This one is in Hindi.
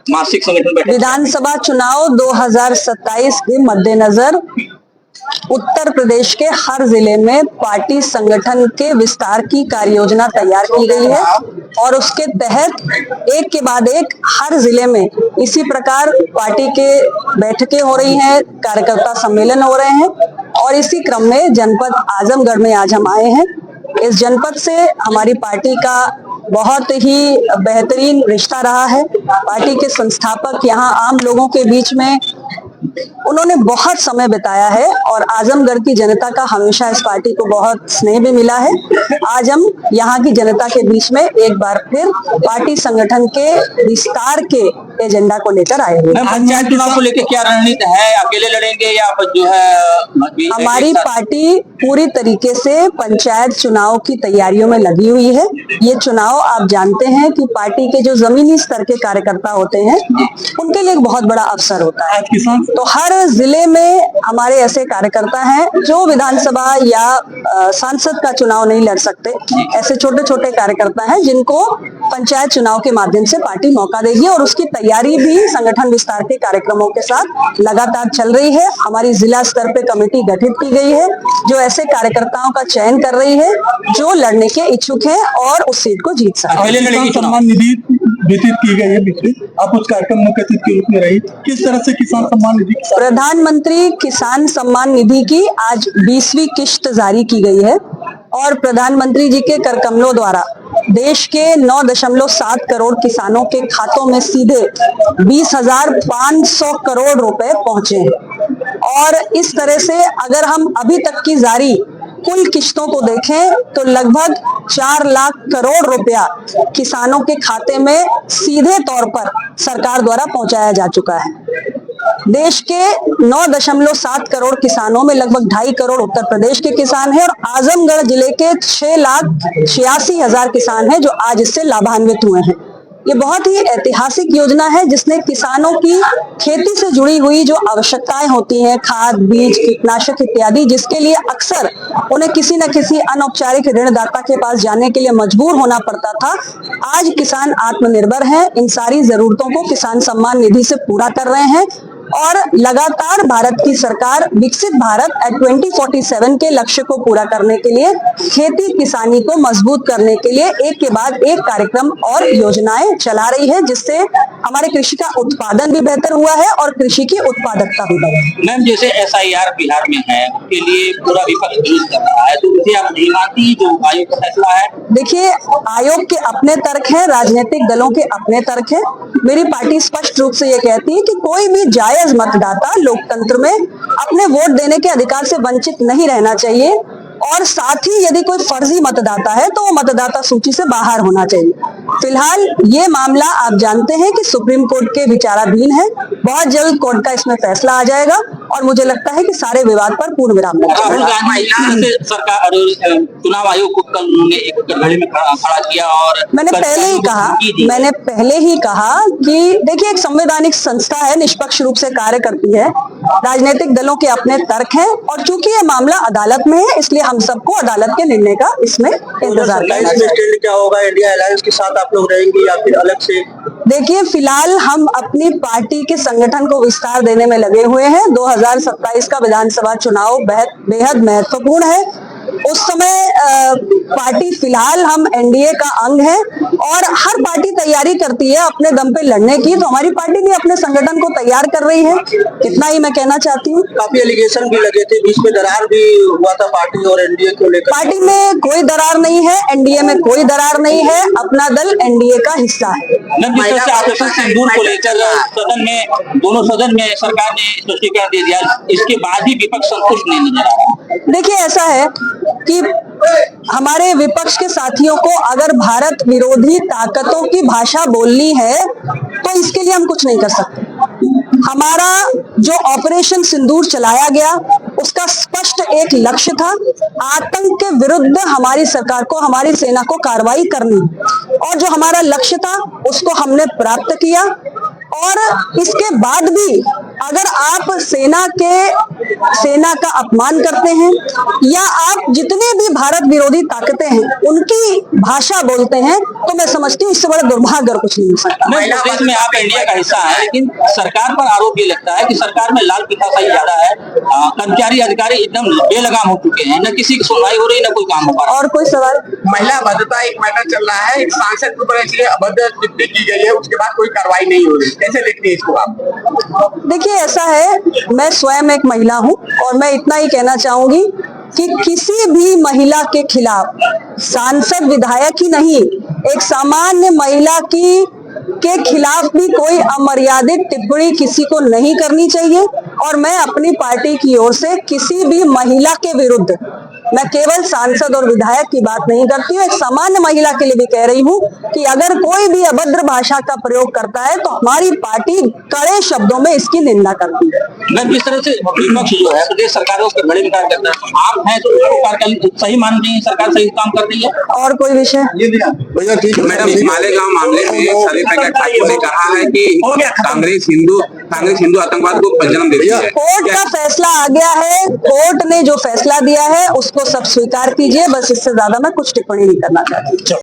मासिक संगठन बैठक। विधानसभा चुनाव 2027 के मद्देनजर उत्तर प्रदेश के हर जिले में पार्टी संगठन के विस्तार की कार्य योजना तैयार की गई है और उसके तहत एक के बाद एक हर जिले में इसी प्रकार पार्टी के बैठकें हो रही हैं, कार्यकर्ता सम्मेलन हो रहे हैं और इसी क्रम में जनपद आजमगढ़ में आज हम आए हैं। इस जनपद से हमारी पार्टी का बहुत ही बेहतरीन रिश्ता रहा है। पार्टी के संस्थापक यहाँ आम लोगों के बीच में उन्होंने बहुत समय बिताया है और आजमगढ़ की जनता का हमेशा इस पार्टी को बहुत स्नेह भी मिला है। आज हम यहाँ की जनता के बीच में एक बार फिर पार्टी संगठन के विस्तार के एजेंडा को लेकर आए हुए हैं। पंचायत चुनाव को लेकर क्या रणनीति है? अकेले लड़ेंगे या जो है? हमारी पार्टी पूरी तरीके से पंचायत चुनाव की तैयारियों में लगी हुई है। ये चुनाव आप जानते हैं कि पार्टी के जो जमीनी स्तर के कार्यकर्ता होते हैं उनके लिए एक बहुत बड़ा अवसर होता है। तो हर जिले में हमारे ऐसे कार्यकर्ता हैं जो विधानसभा या सांसद का चुनाव नहीं लड़ सकते। ऐसे छोटे छोटे कार्यकर्ता हैं जिनको पंचायत चुनाव के माध्यम से पार्टी मौका देगी और उसकी तैयारी भी संगठन विस्तार के कार्यक्रमों के साथ लगातार चल रही है। हमारी जिला स्तर पे कमेटी गठित की गई है जो ऐसे कार्यकर्ताओं का चयन कर रही है जो लड़ने के इच्छुक है और उस सीट को जीत सके। सम्मान निधि वितरित की गई है, आप उस कार्यक्रम में मुख्य अतिथि के रूप में रही, किस तरह से किसान सम्मान निधि? प्रधानमंत्री किसान सम्मान निधि की आज 20वीं किश्त जारी की गई है और प्रधानमंत्री जी के करकमलों द्वारा देश के 9.7 करोड़ किसानों के खातों में सीधे 20,500 करोड़ रुपए पहुंचे हैं। और इस तरह से अगर हम अभी तक की जारी कुल किश्तों को देखें तो लगभग 4 लाख करोड़ रुपया किसानों के खाते में सीधे तौर पर सरकार द्वारा पहुंचाया जा चुका है। देश के 9.7 करोड़ किसानों में लगभग 2.5 करोड़ उत्तर प्रदेश के किसान हैं और आजमगढ़ जिले के 6,86,000 किसान हैं जो आज इससे लाभान्वित हुए हैं। ये बहुत ही ऐतिहासिक योजना है जिसने किसानों की खेती से जुड़ी हुई जो आवश्यकताएं होती हैं, खाद, बीज, कीटनाशक इत्यादि, जिसके लिए अक्सर उन्हें किसी न किसी अनौपचारिक ऋणदाता के पास जाने के लिए मजबूर होना पड़ता था। आज किसान आत्मनिर्भर हैं, इन सारी जरूरतों को किसान सम्मान निधि से पूरा कर रहे हैं और लगातार भारत की सरकार विकसित भारत एट 2047 के लक्ष्य को पूरा करने के लिए खेती किसानी को मजबूत करने के लिए एक के बाद एक कार्यक्रम और योजनाएं चला रही है जिससे हमारे कृषि का उत्पादन भी बेहतर हुआ है और कृषि की उत्पादकता भी बढ़ी है। मैम, जैसे SIR बिहार में है उसके लिए पूरा विपक्ष विरोध कर रहा है, तो इसे आप नहीं मानती जो आयोग का फैसला है? देखिए, आयोग के अपने तर्क हैं, राजनीतिक दलों के अपने तर्क हैं। मेरी पार्टी स्पष्ट रूप से ये कहती है कि कोई भी जायज मतदाता लोकतंत्र में अपने वोट देने के अधिकार से वंचित नहीं रहना चाहिए और साथ ही यदि कोई फर्जी मतदाता है तो वो मतदाता सूची से बाहर होना चाहिए। फिलहाल ये मामला आप जानते हैं कि सुप्रीम कोर्ट के विचाराधीन है। बहुत जल्द कोर्ट का इसमें फैसला आ जाएगा और मुझे लगता है कि सारे विवाद पर पूर्ण विराम लग जाएगा। सरकार चुनाव आयोग को कल उन्होंने एक कटघरे में खड़ा किया और मैंने पहले ही कहा कि देखिए, एक संवैधानिक संस्था है, निष्पक्ष रूप से कार्य करती है, राजनीतिक दलों के अपने तर्क हैं और चूंकि ये मामला अदालत में है इसलिए हम सबको अदालत के निर्णय का इसमें इंतजार करना है। क्या होगा, इंडिया अलायंस के साथ आप लोग रहेंगे या फिर अलग से? देखिए, फिलहाल हम अपनी पार्टी के संगठन को विस्तार देने में लगे हुए हैं। 2027 का विधानसभा चुनाव बेहद महत्वपूर्ण है। उस समय पार्टी फिलहाल हम NDA का अंग है और हर पार्टी तैयारी करती है अपने दम पे लड़ने की, तो हमारी पार्टी भी अपने संगठन को तैयार कर रही है। इतना ही मैं कहना चाहती हूँ। काफी एलिगेशन भी लगे थे, बीच में दरार भी हुआ था पार्टी और NDA को लेकर। पार्टी में कोई दरार नहीं है, NDA में कोई दरार नहीं है, अपना दल NDA का हिस्सा है। ऑपरेशन सिंदूर को लेकर सदन में, दोनों सदन में सरकार ने स्पष्टीकरण दे दिया, इसके बाद भी विपक्ष संतुष्ट नहीं नजर आ रहा। देखिए, ऐसा है कि हमारे विपक्ष के साथियों को अगर भारत विरोधी ताकतों की भाषा बोलनी है तो इसके लिए हम कुछ नहीं कर सकते। हमारा जो ऑपरेशन सिंदूर चलाया गया उसका स्पष्ट एक लक्ष्य था, आतंक के विरुद्ध हमारी सरकार को, हमारी सेना को कार्रवाई करनी, और जो हमारा लक्ष्य था उसको हमने प्राप्त किया। और इसके बाद भी अगर आप सेना का अपमान करते हैं या आप जितने भी भारत विरोधी ताकतें हैं उनकी भाषा बोलते हैं, तो मैं समझती हूँ इससे बड़ा दुर्भाग्य और कुछ नहीं हो सकता। नहीं, प्रदेश में आप इंडिया का हिस्सा है, लेकिन सरकार पर आरोप ये लगता है कि सरकार में लाल पिताशाही ज्यादा है। कर्मचारी अधिकारी एकदम बेलगाम हो चुके हैं, न किसी की सुनवाई हो रही, न कोई काम हो पा रहा। और कोई सवाल? महिला अभद्रता एक मैटर चल रहा है, एक सांसद के ऊपर ऐसी अभद्र टिप्पणी की गई है, उसके बाद कोई कार्रवाई नहीं हो रही, कैसे देखते हैं इसको आप? देखिए, ऐसा है, मैं स्वयं एक महिला हूं और मैं इतना ही कहना चाहूंगी कि किसी भी महिला के खिलाफ, सांसद विधायक ही नहीं, एक सामान्य महिला के खिलाफ भी कोई अमर्यादित टिप्पणी किसी को नहीं करनी चाहिए। और मैं अपनी पार्टी की ओर से किसी भी महिला के विरुद्ध, मैं केवल सांसद और विधायक की बात नहीं करती हूँ, एक सामान्य महिला के लिए भी कह रही हूँ कि अगर कोई भी अभद्र भाषा का प्रयोग करता है तो हमारी पार्टी कड़े शब्दों में इसकी निंदा करती है। मैं जिस तरह से विपक्ष जो है प्रदेश सरकार है उसके बड़े विकार करता है, आप हैं तो उसको सही मान रही है, सरकार सही काम कर रही है। और कोई विषय? भैया ठीक है मैडम, मालेगांव मामले में सरिता ठाकुर ने कहा है कि कांग्रेस हिंदू आतंकवाद को जन्म देती है। कोर्ट का फैसला आ गया है, कोर्ट ने जो फैसला दिया है उसको सब स्वीकार कीजिए, बस इससे ज्यादा मैं कुछ टिप्पणी नहीं करना चाहती।